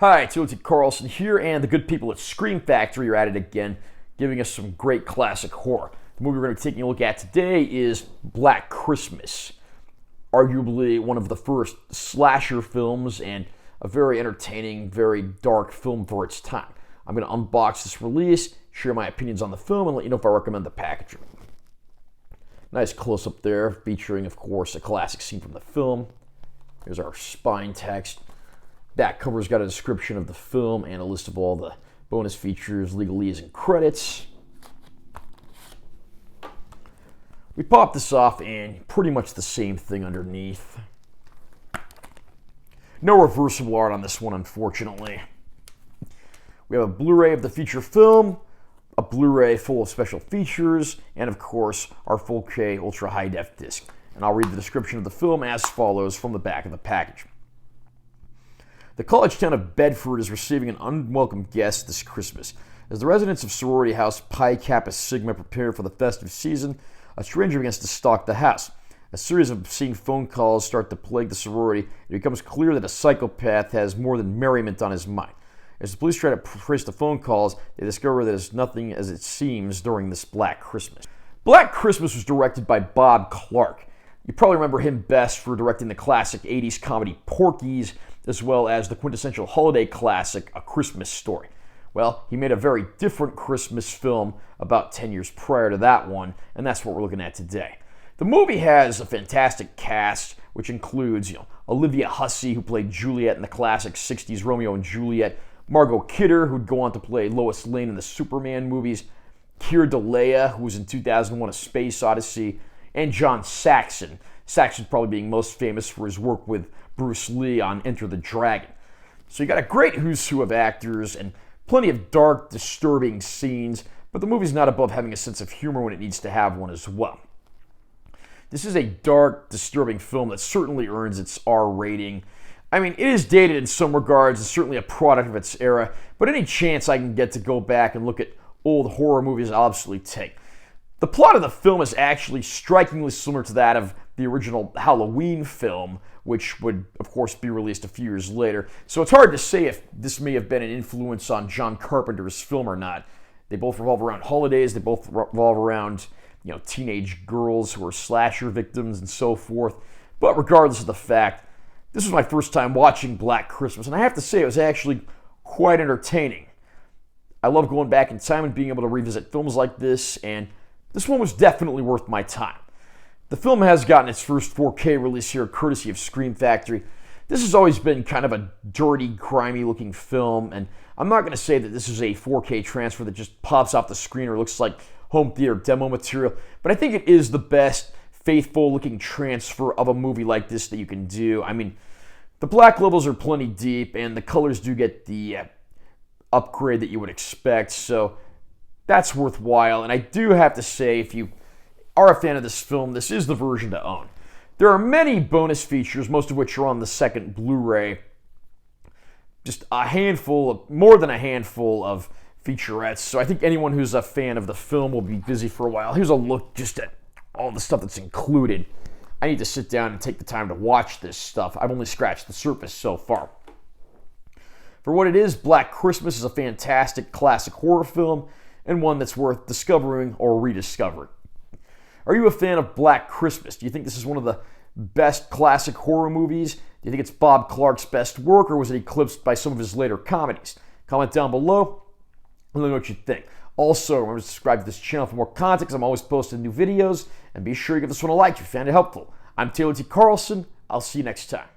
Hi, it's UHD Carlson here, and the good people at Scream Factory are at it again, giving us some great classic horror. The movie we're going to be taking a look at today is Black Christmas, arguably one of the first slasher films and a very entertaining, very dark film for its time. I'm going to unbox this release, share my opinions on the film, and let you know if I recommend the packaging. Nice close-up there, featuring, of course, a classic scene from the film. Here's our spine text. Back cover's got a description of the film and a list of all the bonus features, legalese, and credits. We pop this off and pretty much the same thing underneath. No reversible art on this one, unfortunately. We have a Blu-ray of the feature film, a Blu-ray full of special features, and of course, our 4K Ultra High Def disc. And I'll read the description of the film as follows from the back of the package. The college town of Bedford is receiving an unwelcome guest this Christmas. As the residents of sorority house Pi Kappa Sigma prepare for the festive season, a stranger begins to stalk the house. A series of obscene phone calls start to plague the sorority. It becomes clear that a psychopath has more than merriment on his mind. As the police try to trace the phone calls, they discover that it's nothing as it seems during this Black Christmas. Black Christmas was directed by Bob Clark. You probably remember him best for directing the classic 80s comedy Porky's, as well as the quintessential holiday classic, A Christmas Story. Well, he made a very different Christmas film about 10 years prior to that one, and that's what we're looking at today. The movie has a fantastic cast, which includes, Olivia Hussey, who played Juliet in the classic 60s Romeo and Juliet, Margot Kidder, who'd go on to play Lois Lane in the Superman movies, Keir Dullea, who was in 2001: A Space Odyssey, and John Saxon. Saxon probably being most famous for his work with Bruce Lee on Enter the Dragon. So you got a great who's who of actors and plenty of dark, disturbing scenes, but the movie's not above having a sense of humor when it needs to have one as well. This is a dark, disturbing film that certainly earns its R rating. I mean, it is dated in some regards, it's certainly a product of its era, but any chance I can get to go back and look at old horror movies, I'll absolutely take. The plot of the film is actually strikingly similar to that of the original Halloween film, which would, of course, be released a few years later. So it's hard to say if this may have been an influence on John Carpenter's film or not. They both revolve around holidays. They both revolve around, teenage girls who are slasher victims and so forth. But regardless of the fact, this was my first time watching Black Christmas, and I have to say it was actually quite entertaining. I love going back in time and being able to revisit films like this, and this one was definitely worth my time. The film has gotten its first 4K release here, courtesy of Scream Factory. This has always been kind of a dirty, grimy-looking film, and I'm not going to say that this is a 4K transfer that just pops off the screen or looks like home theater demo material, but I think it is the best faithful-looking transfer of a movie like this that you can do. I mean, the black levels are plenty deep, and the colors do get the upgrade that you would expect, so that's worthwhile. And I do have to say, if you are a fan of this film, this is the version to own. There are many bonus features, most of which are on the second Blu-ray. Just more than a handful of featurettes. So I think anyone who's a fan of the film will be busy for a while. Here's a look just at all the stuff that's included. I need to sit down and take the time to watch this stuff. I've only scratched the surface so far. For what it is, Black Christmas is a fantastic classic horror film, and one that's worth discovering or rediscovering. Are you a fan of Black Christmas? Do you think this is one of the best classic horror movies? Do you think it's Bob Clark's best work, or was it eclipsed by some of his later comedies? Comment down below and let me know what you think. Also, remember to subscribe to this channel for more content, because I'm always posting new videos, and be sure you give this one a like if you found it helpful. I'm Taylor T. Carlson. I'll see you next time.